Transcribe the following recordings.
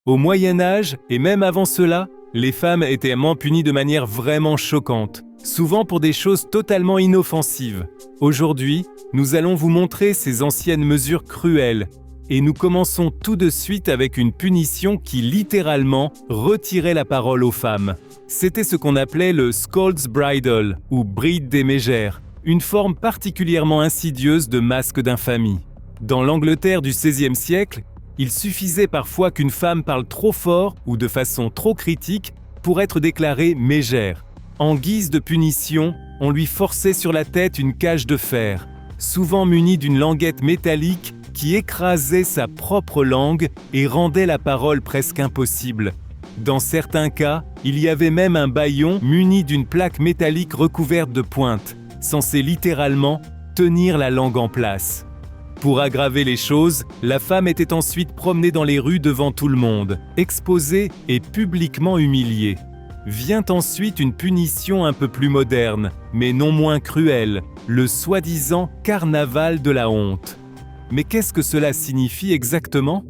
Au Moyen Âge, et même avant cela, les femmes étaient punies de manière vraiment choquante, souvent pour des choses totalement inoffensives. Aujourd'hui, nous allons vous montrer ces anciennes mesures cruelles, et nous commençons tout de suite avec une punition qui littéralement retirait la parole aux femmes. C'était ce qu'on appelait le Scold's Bridle, ou bride des mégères, une forme particulièrement insidieuse de masque d'infamie. Dans l'Angleterre du XVIe siècle, il suffisait parfois qu'une femme parle trop fort ou de façon trop critique pour être déclarée mégère. En guise de punition, on lui forçait sur la tête une cage de fer, souvent munie d'une languette métallique qui écrasait sa propre langue et rendait la parole presque impossible. Dans certains cas, il y avait même un bâillon muni d'une plaque métallique recouverte de pointes, censé littéralement tenir la langue en place. Pour aggraver les choses, la femme était ensuite promenée dans les rues devant tout le monde, exposée et publiquement humiliée. Vient ensuite une punition un peu plus moderne, mais non moins cruelle, le soi-disant carnaval de la honte. Mais qu'est-ce que cela signifie exactement ?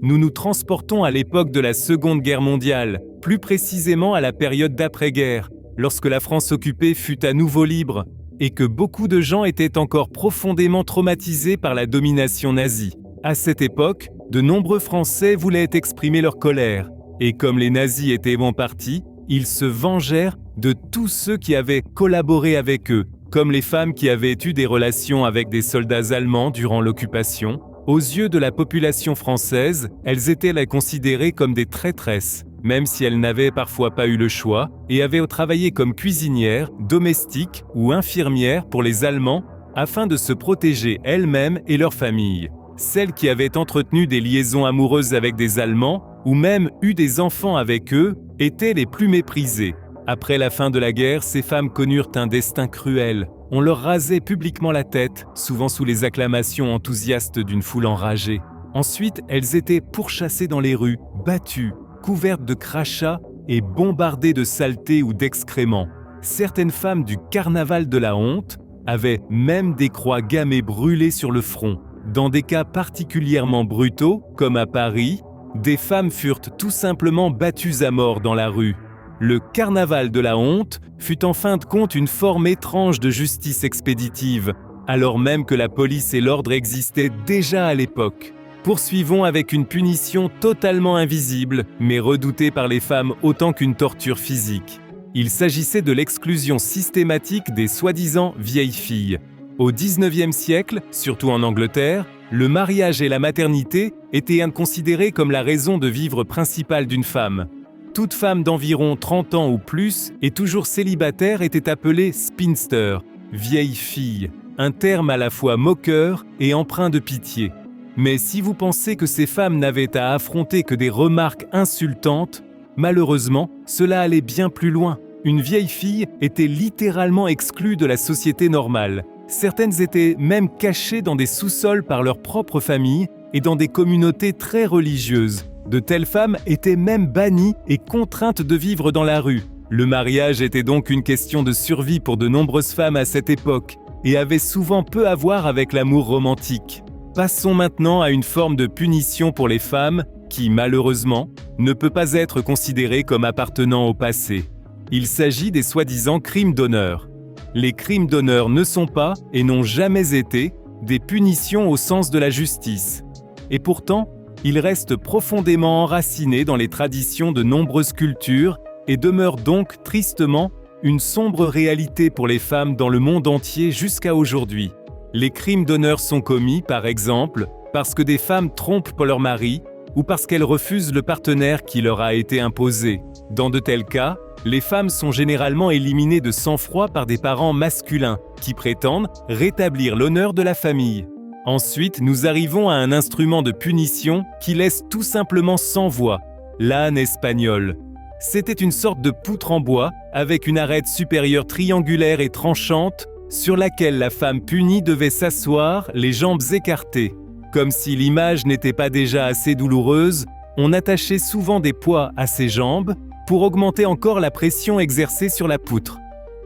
Nous nous transportons à l'époque de la Seconde Guerre mondiale, plus précisément à la période d'après-guerre, lorsque la France occupée fut à nouveau libre, et que beaucoup de gens étaient encore profondément traumatisés par la domination nazie. À cette époque, de nombreux Français voulaient exprimer leur colère, et comme les nazis étaient bon partis, ils se vengèrent de tous ceux qui avaient collaboré avec eux, comme les femmes qui avaient eu des relations avec des soldats allemands durant l'occupation. Aux yeux de la population française, elles étaient considérées comme des traîtresses, même si elles n'avaient parfois pas eu le choix et avaient travaillé comme cuisinières, domestiques ou infirmières pour les Allemands afin de se protéger elles-mêmes et leurs familles. Celles qui avaient entretenu des liaisons amoureuses avec des Allemands ou même eu des enfants avec eux étaient les plus méprisées. Après la fin de la guerre, ces femmes connurent un destin cruel. On leur rasait publiquement la tête, souvent sous les acclamations enthousiastes d'une foule enragée. Ensuite, elles étaient pourchassées dans les rues, battues, couvertes de crachats et bombardées de saletés ou d'excréments. Certaines femmes du carnaval de la honte avaient même des croix gammées brûlées sur le front. Dans des cas particulièrement brutaux, comme à Paris, des femmes furent tout simplement battues à mort dans la rue. Le carnaval de la honte fut en fin de compte une forme étrange de justice expéditive, alors même que la police et l'ordre existaient déjà à l'époque. Poursuivons avec une punition totalement invisible, mais redoutée par les femmes autant qu'une torture physique. Il s'agissait de l'exclusion systématique des soi-disant vieilles filles. Au XIXe siècle, surtout en Angleterre, le mariage et la maternité étaient considérés comme la raison de vivre principale d'une femme. Toute femme d'environ 30 ans ou plus et toujours célibataire était appelée spinster, vieille fille, un terme à la fois moqueur et empreint de pitié. Mais si vous pensez que ces femmes n'avaient à affronter que des remarques insultantes, malheureusement, cela allait bien plus loin. Une vieille fille était littéralement exclue de la société normale. Certaines étaient même cachées dans des sous-sols par leur propre famille et dans des communautés très religieuses. De telles femmes étaient même bannies et contraintes de vivre dans la rue. Le mariage était donc une question de survie pour de nombreuses femmes à cette époque et avait souvent peu à voir avec l'amour romantique. Passons maintenant à une forme de punition pour les femmes qui, malheureusement, ne peut pas être considérée comme appartenant au passé. Il s'agit des soi-disant crimes d'honneur. Les crimes d'honneur ne sont pas, et n'ont jamais été, des punitions au sens de la justice. Et pourtant, ils restent profondément enracinés dans les traditions de nombreuses cultures et demeurent donc tristement une sombre réalité pour les femmes dans le monde entier jusqu'à aujourd'hui. Les crimes d'honneur sont commis, par exemple, parce que des femmes trompent leur mari ou parce qu'elles refusent le partenaire qui leur a été imposé. Dans de tels cas, les femmes sont généralement éliminées de sang-froid par des parents masculins qui prétendent rétablir l'honneur de la famille. Ensuite, nous arrivons à un instrument de punition qui laisse tout simplement sans voix, l'âne espagnol. C'était une sorte de poutre en bois avec une arête supérieure triangulaire et tranchante sur laquelle la femme punie devait s'asseoir, les jambes écartées. Comme si l'image n'était pas déjà assez douloureuse, on attachait souvent des poids à ses jambes pour augmenter encore la pression exercée sur la poutre.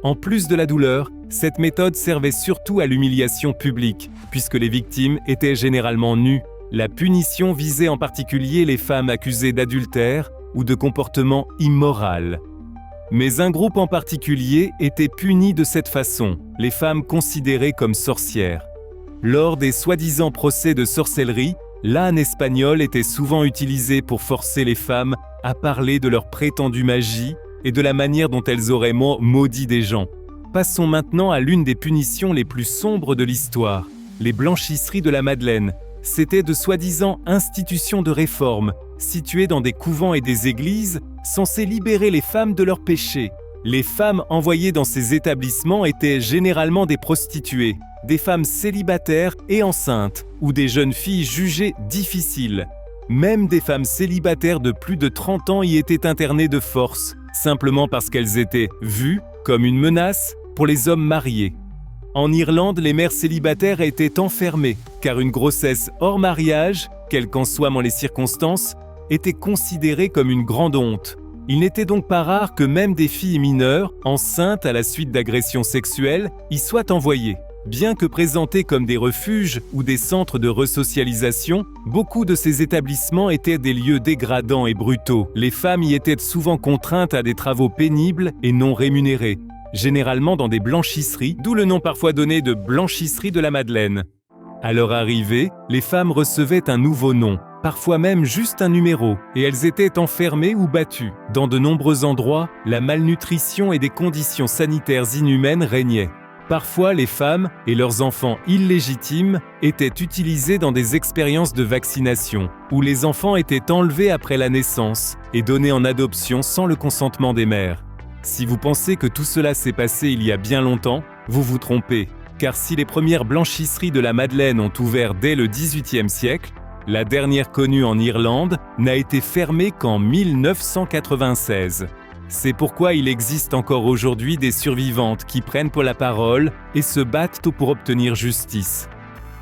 En plus de la douleur, cette méthode servait surtout à l'humiliation publique, puisque les victimes étaient généralement nues. La punition visait en particulier les femmes accusées d'adultère ou de comportement immoral. Mais un groupe en particulier était puni de cette façon, les femmes considérées comme sorcières. Lors des soi-disant procès de sorcellerie, l'âne espagnol était souvent utilisé pour forcer les femmes à parler de leur prétendue magie et de la manière dont elles auraient maudit des gens. Passons maintenant à l'une des punitions les plus sombres de l'histoire, les blanchisseries de la Madeleine. C'étaient de soi-disant institutions de réforme, situées dans des couvents et des églises, censées libérer les femmes de leurs péchés. Les femmes envoyées dans ces établissements étaient généralement des prostituées, des femmes célibataires et enceintes, ou des jeunes filles jugées difficiles. Même des femmes célibataires de plus de 30 ans y étaient internées de force, simplement parce qu'elles étaient vues comme une menace pour les hommes mariés. En Irlande, les mères célibataires étaient enfermées, car une grossesse hors mariage, quelles qu'en soient les circonstances, était considérée comme une grande honte. Il n'était donc pas rare que même des filles mineures, enceintes à la suite d'agressions sexuelles, y soient envoyées. Bien que présentés comme des refuges ou des centres de resocialisation, beaucoup de ces établissements étaient des lieux dégradants et brutaux. Les femmes y étaient souvent contraintes à des travaux pénibles et non rémunérés, généralement dans des blanchisseries, d'où le nom parfois donné de blanchisserie de la Madeleine. À leur arrivée, les femmes recevaient un nouveau nom, parfois même juste un numéro, et elles étaient enfermées ou battues. Dans de nombreux endroits, la malnutrition et des conditions sanitaires inhumaines régnaient. Parfois, les femmes et leurs enfants illégitimes étaient utilisés dans des expériences de vaccination, où les enfants étaient enlevés après la naissance et donnés en adoption sans le consentement des mères. Si vous pensez que tout cela s'est passé il y a bien longtemps, vous vous trompez, car si les premières blanchisseries de la Madeleine ont ouvert dès le XVIIIe siècle, la dernière connue en Irlande n'a été fermée qu'en 1996. C'est pourquoi il existe encore aujourd'hui des survivantes qui prennent pour la parole et se battent pour obtenir justice.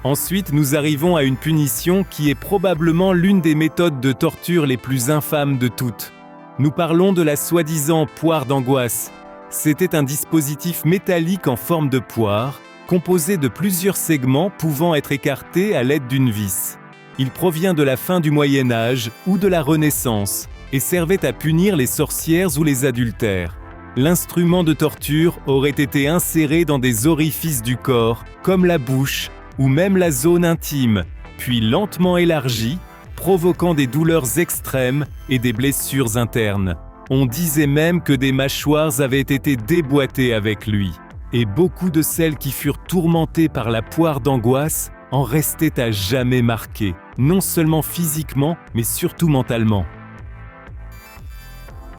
Ensuite, nous arrivons à une punition qui est probablement l'une des méthodes de torture les plus infâmes de toutes. Nous parlons de la soi-disant poire d'angoisse. C'était un dispositif métallique en forme de poire, composé de plusieurs segments pouvant être écartés à l'aide d'une vis. Il provient de la fin du Moyen Âge ou de la Renaissance et servait à punir les sorcières ou les adultères. L'instrument de torture aurait été inséré dans des orifices du corps, comme la bouche ou même la zone intime, puis lentement élargi, provoquant des douleurs extrêmes et des blessures internes. On disait même que des mâchoires avaient été déboîtées avec lui. Et beaucoup de celles qui furent tourmentées par la poire d'angoisse en restaient à jamais marquées, non seulement physiquement, mais surtout mentalement.